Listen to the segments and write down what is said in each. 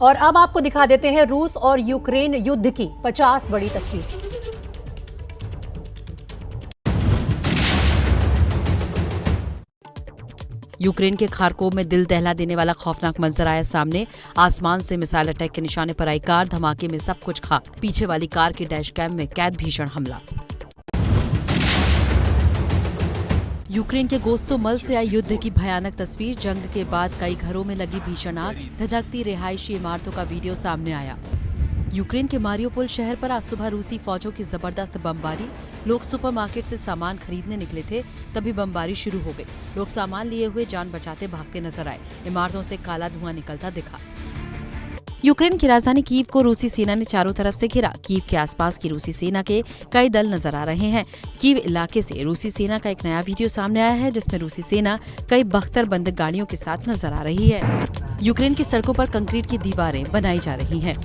और अब आपको दिखा देते हैं रूस और यूक्रेन युद्ध की 50 बड़ी तस्वीर। यूक्रेन के खार्कोव में दिल दहला देने वाला खौफनाक मंजर आया सामने। आसमान से मिसाइल अटैक के निशाने पर आई कार, धमाके में सब कुछ खाक। पीछे वाली कार के डैश कैम में कैद भीषण हमला। यूक्रेन के गोस्तोमल से आई युद्ध की भयानक तस्वीर। जंग के बाद कई घरों में लगी भीषण आग, धधकती रिहायशी इमारतों का वीडियो सामने आया। यूक्रेन के मारियोपोल शहर पर आज सुबह रूसी फौजों की जबरदस्त बमबारी। लोग सुपरमार्केट से सामान खरीदने निकले थे, तभी बमबारी शुरू हो गई। लोग सामान लिए हुए जान बचाते भागते नजर आए। इमारतों से काला धुआं निकलता दिखा। यूक्रेन की राजधानी कीव को रूसी सेना ने चारों तरफ से घिरा। कीव के आसपास की रूसी सेना के कई दल नजर आ रहे हैं। कीव इलाके से रूसी सेना का एक नया वीडियो सामने आया है, जिसमें रूसी सेना कई बख्तरबंद गाड़ियों के साथ नजर आ रही है। यूक्रेन की सड़कों पर कंक्रीट की दीवारें बनाई जा रही हैं।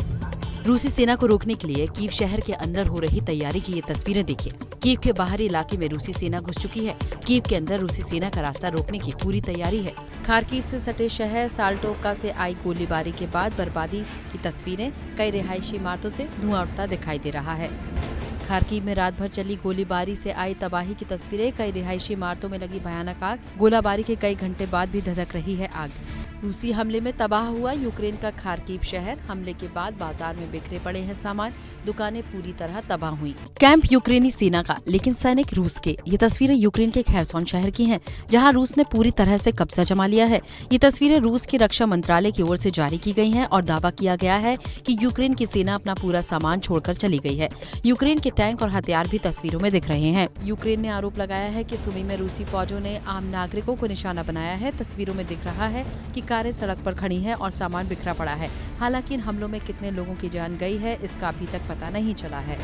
रूसी सेना को रोकने के लिए कीव शहर के अंदर हो रही तैयारी की ये तस्वीरें देखिए। कीव के बाहरी इलाके में रूसी सेना घुस चुकी है। कीव के अंदर रूसी सेना का रास्ता रोकने की पूरी तैयारी है। खार्किव से सटे शहर साल्टोवका से आई गोलीबारी के बाद बर्बादी की तस्वीरें। कई रिहायशी इमारतों से धुआं उठता दिखाई दे रहा है। खार्किव में रात भर चली गोलीबारी से आई तबाही की तस्वीरें। कई रिहायशी इमारतों में लगी भयानक आग। गोलीबारी के कई घंटे बाद भी धधक रही है आग। रूसी हमले में तबाह हुआ यूक्रेन का खार्किव शहर। हमले के बाद बाजार में बिखरे पड़े हैं सामान, दुकानें पूरी तरह तबाह हुई। कैंप यूक्रेनी सेना का, लेकिन सैनिक रूस के। ये तस्वीरें यूक्रेन के खैरसोन शहर की हैं, जहां रूस ने पूरी तरह से कब्जा जमा लिया है। ये तस्वीरें रूस के रक्षा मंत्रालय की ओर से जारी की गई हैं और दावा किया गया है कि यूक्रेन की सेना अपना पूरा सामान छोड़कर चली गई है। यूक्रेन के टैंक और हथियार भी तस्वीरों में दिख रहे हैं। यूक्रेन ने आरोप लगाया है कि सुमी में रूसी फौजों ने आम नागरिकों को निशाना बनाया है। तस्वीरों में दिख रहा है कि कारें सड़क पर खड़ी हैं और सामान बिखरा पड़ा है। हालांकि इन हमलों में कितने लोगों की जान गई है, इसका अभी तक पता नहीं चला है।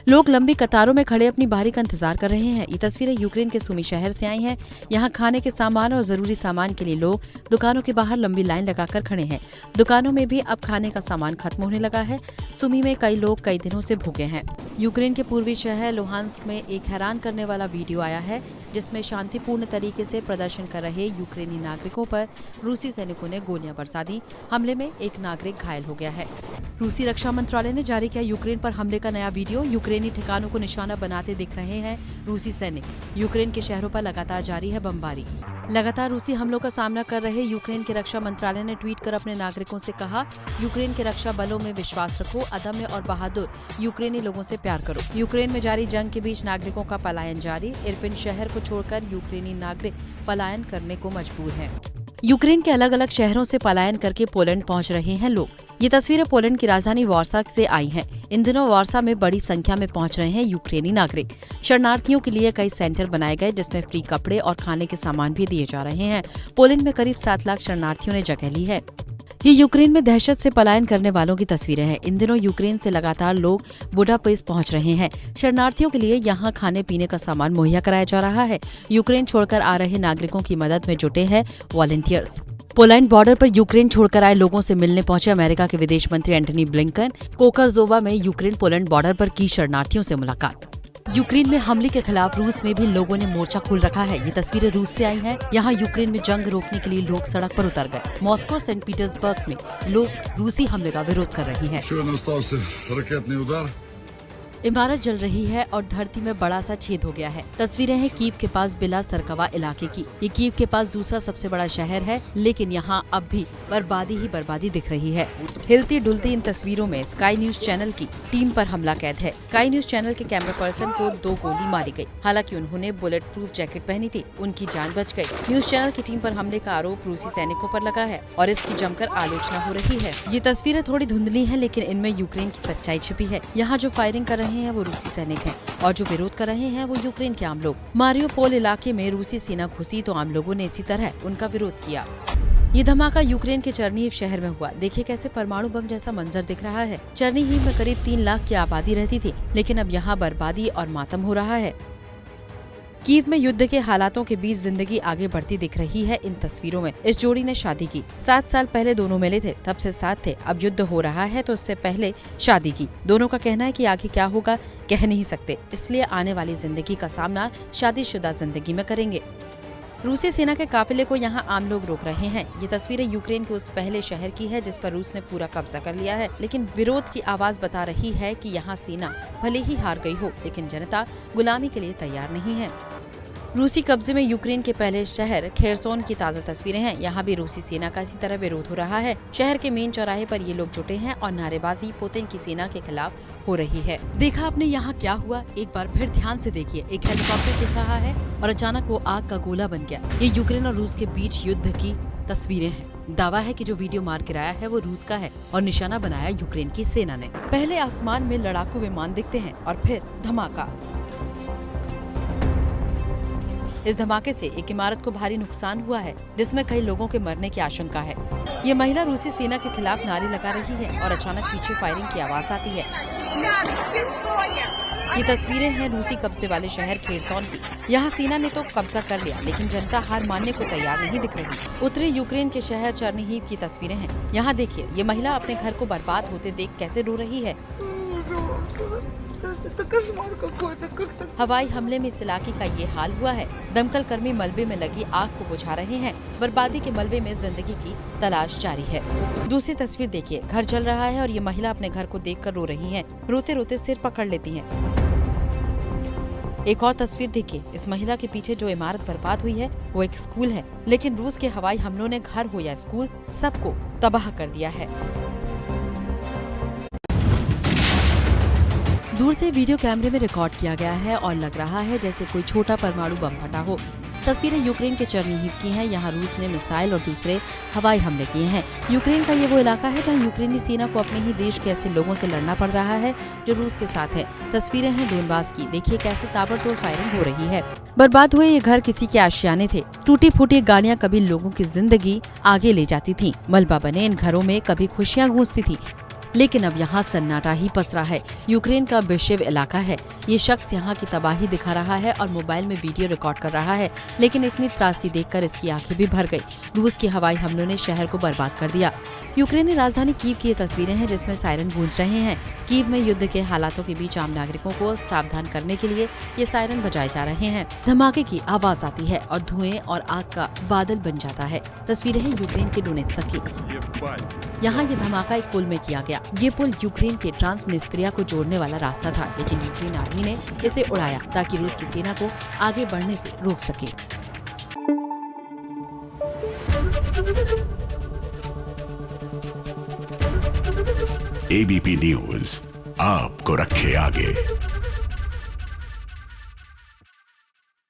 लोग लंबी कतारों में खड़े अपनी बारी का इंतजार कर रहे हैं। ये तस्वीरें यूक्रेन के सुमी शहर से आई हैं। यहाँ खाने के सामान और जरूरी सामान के लिए लोग दुकानों के बाहर लंबी लाइन लगाकर खड़े हैं। दुकानों में भी अब खाने का सामान खत्म होने लगा है। सुमी में कई लोग कई दिनों से भूखे हैं। यूक्रेन के पूर्वी शहर लुहांस्क में एक हैरान करने वाला वीडियो आया है, जिसमें शांतिपूर्ण तरीके से प्रदर्शन कर रहे यूक्रेनी नागरिकों पर रूसी सैनिकों ने गोलियां बरसा दी। हमले में एक नागरिक घायल हो गया है। रूसी रक्षा मंत्रालय ने जारी किया यूक्रेन पर हमले का नया वीडियो। यूक्रेनी ठिकानों को निशाना बनाते दिख रहे हैं रूसी सैनिक। यूक्रेन के शहरों पर लगातार जारी है बमबारी। लगातार रूसी हमलों का सामना कर रहे यूक्रेन के रक्षा मंत्रालय ने ट्वीट कर अपने नागरिकों से कहा, यूक्रेन के रक्षा बलों में विश्वास रखो, अदम्य और बहादुर यूक्रेनी लोगों से प्यार करो। यूक्रेन में जारी जंग के बीच नागरिकों का पलायन जारी। इरपिन शहर को छोड़कर यूक्रेनी नागरिक पलायन करने को मजबूर हैं। यूक्रेन के अलग अलग शहरों से पलायन करके पोलैंड पहुंच रहे हैं लोग। ये तस्वीरें पोलैंड की राजधानी वार्सा से आई हैं। इन दिनों वार्सा में बड़ी संख्या में पहुंच रहे हैं यूक्रेनी नागरिक। शरणार्थियों के लिए कई सेंटर बनाए गए, जिसमें फ्री कपड़े और खाने के सामान भी दिए जा रहे हैं। पोलैंड में करीब 7 लाख शरणार्थियों ने जगह ली है। ये यूक्रेन में दहशत से पलायन करने वालों की तस्वीरें हैं। इन दिनों यूक्रेन से लगातार लोग बुडापेस्ट पहुंच रहे हैं। शरणार्थियों के लिए यहां खाने पीने का सामान मुहैया कराया जा रहा है। यूक्रेन छोड़कर आ रहे नागरिकों की मदद में जुटे हैं वॉलंटियर्स। पोलैंड बॉर्डर पर यूक्रेन छोड़कर आए लोगों से मिलने पहुंचे अमेरिका के विदेश मंत्री एंटनी ब्लिंकन। कोकरजोवा में यूक्रेन पोलैंड बॉर्डर पर की शरणार्थियों से मुलाकात। यूक्रेन में हमले के खिलाफ रूस में भी लोगों ने मोर्चा खोल रखा है। ये तस्वीरें रूस से आई हैं। यहाँ यूक्रेन में जंग रोकने के लिए लोग सड़क पर उतर गए। मॉस्को, सेंट पीटर्सबर्ग में लोग रूसी हमले का विरोध कर रहे हैं। इमारत जल रही है और धरती में बड़ा सा छेद हो गया है। तस्वीरें हैं कीव के पास बिला सरकवा इलाके की। ये कीव के पास दूसरा सबसे बड़ा शहर है, लेकिन यहाँ अब भी बर्बादी ही बर्बादी दिख रही है। हिलती डुलती इन तस्वीरों में स्काई न्यूज चैनल की टीम पर हमला कैद है। स्काई न्यूज चैनल के कैमरा पर्सन को 2 गोली मारी गई। हालांकि उन्होंने बुलेट प्रूफ जैकेट पहनी थी, उनकी जान बच गई। न्यूज चैनल की टीम पर हमले का आरोप रूसी सैनिकों पर लगा है और इसकी जमकर आलोचना हो रही है। ये तस्वीरें थोड़ी धुंधली है, लेकिन इनमें यूक्रेन की सच्चाई छिपी है। यहाँ जो फायरिंग कर रहे हैं वो रूसी सैनिक हैं और जो विरोध कर रहे हैं वो यूक्रेन के आम लोग। मारियोपोल इलाके में रूसी सेना घुसी तो आम लोगों ने इसी तरह उनका विरोध किया। ये धमाका यूक्रेन के चर्नीहिव शहर में हुआ। देखिए कैसे परमाणु बम जैसा मंजर दिख रहा है। चर्नीहिव में करीब 3 लाख की आबादी रहती थी, लेकिन अब यहाँ बर्बादी और मातम हो रहा है। कीव में युद्ध के हालातों के बीच जिंदगी आगे बढ़ती दिख रही है इन तस्वीरों में। इस जोड़ी ने शादी की। 7 साल पहले दोनों मिले थे, तब से साथ थे। अब युद्ध हो रहा है तो इससे पहले शादी की। दोनों का कहना है कि आगे क्या होगा कह नहीं सकते, इसलिए आने वाली जिंदगी का सामना शादीशुदा जिंदगी में करेंगे। रूसी सेना के काफिले को यहाँ आम लोग रोक रहे हैं। ये तस्वीरें यूक्रेन के उस पहले शहर की है जिस पर रूस ने पूरा कब्जा कर लिया है, लेकिन विरोध की आवाज बता रही है कि यहाँ सेना भले ही हार गई हो, लेकिन जनता गुलामी के लिए तैयार नहीं है। रूसी कब्जे में यूक्रेन के पहले शहर खेरसोन की ताज़ा तस्वीरें हैं। यहाँ भी रूसी सेना का इसी तरह विरोध हो रहा है। शहर के मेन चौराहे पर ये लोग जुटे हैं और नारेबाजी पुतिन की सेना के खिलाफ हो रही है। देखा आपने यहाँ क्या हुआ? एक बार फिर ध्यान से देखिए। एक हेलीकॉप्टर दिख रहा है और अचानक वो आग का गोला बन गया। ये यूक्रेन और रूस के बीच युद्ध की तस्वीरें हैं। दावा है कि जो वीडियो मार गिराया है वो रूस का है और निशाना बनाया यूक्रेन की सेना ने। पहले आसमान में लड़ाकू विमान दिखते हैं और फिर धमाका। इस धमाके से एक इमारत को भारी नुकसान हुआ है जिसमें कई लोगों के मरने की आशंका है। ये महिला रूसी सेना के खिलाफ नारे लगा रही है और अचानक पीछे फायरिंग की आवाज आती है। ये तस्वीरें हैं रूसी कब्जे वाले शहर खेरसोन की। यहाँ सेना ने तो कब्जा कर लिया, लेकिन जनता हार मानने को तैयार नहीं दिख रही। उत्तरी यूक्रेन के शहर चर्निहिव की तस्वीरें हैं। यहाँ देखिए, ये महिला अपने घर को बर्बाद होते देख कैसे रो रही है। हवाई हमले में इस इलाके का ये हाल हुआ है। दमकल कर्मी मलबे में लगी आग को बुझा रहे हैं। बर्बादी के मलबे में जिंदगी की तलाश जारी है। दूसरी तस्वीर देखिए, घर जल रहा है और ये महिला अपने घर को देखकर रो रही है। रोते रोते सिर पकड़ लेती है। एक और तस्वीर देखिए, इस महिला के पीछे जो इमारत बर्बाद हुई है वो एक स्कूल है, लेकिन रूस के हवाई हमलों ने घर हो या स्कूल सबको तबाह कर दिया है। दूर से वीडियो कैमरे में रिकॉर्ड किया गया है और लग रहा है जैसे कोई छोटा परमाणु बम फटा हो। तस्वीरें यूक्रेन के चर्निहिव की हैं। यहाँ रूस ने मिसाइल और दूसरे हवाई हमले किए हैं। यूक्रेन का ये वो इलाका है जहाँ यूक्रेनी सेना को अपने ही देश के ऐसे लोगों से लड़ना पड़ रहा है जो रूस के साथ है। तस्वीरें हैं डोनबास की। देखिए कैसे ताबड़तोड़ फायरिंग हो रही है। बर्बाद हुए ये घर किसी के आशियाने थे। टूटी फूटी गाड़ियाँ कभी लोगों की जिंदगी आगे ले जाती थी। मलबा बने इन घरों में कभी खुशियाँ गूंजती थी, लेकिन अब यहाँ सन्नाटा ही पसरा है। यूक्रेन का बेशिव इलाका है। ये शख्स यहाँ की तबाही दिखा रहा है और मोबाइल में वीडियो रिकॉर्ड कर रहा है, लेकिन इतनी त्रासदी देखकर इसकी आंखें भी भर गई। रूस के हवाई हमलों ने शहर को बर्बाद कर दिया। यूक्रेनी राजधानी कीव की ये तस्वीरें हैं जिसमें सायरन गूंज रहे हैं। कीव में युद्ध के हालातों के बीच आम नागरिकों को सावधान करने के लिए ये सायरन बजाए जा रहे हैं। धमाके की आवाज आती है और धुएं और आग का बादल बन जाता है। तस्वीरें हैं यूक्रेन के डोनेत्स्क की। यहाँ ये धमाका एक पुल में किया गया। ये पुल यूक्रेन के ट्रांसनिस्त्रिया को जोड़ने वाला रास्ता था, लेकिन यूक्रेन आर्मी ने इसे उड़ाया ताकि रूस की सेना को आगे बढ़ने से रोक सके। एबीपी न्यूज आपको रखे आगे।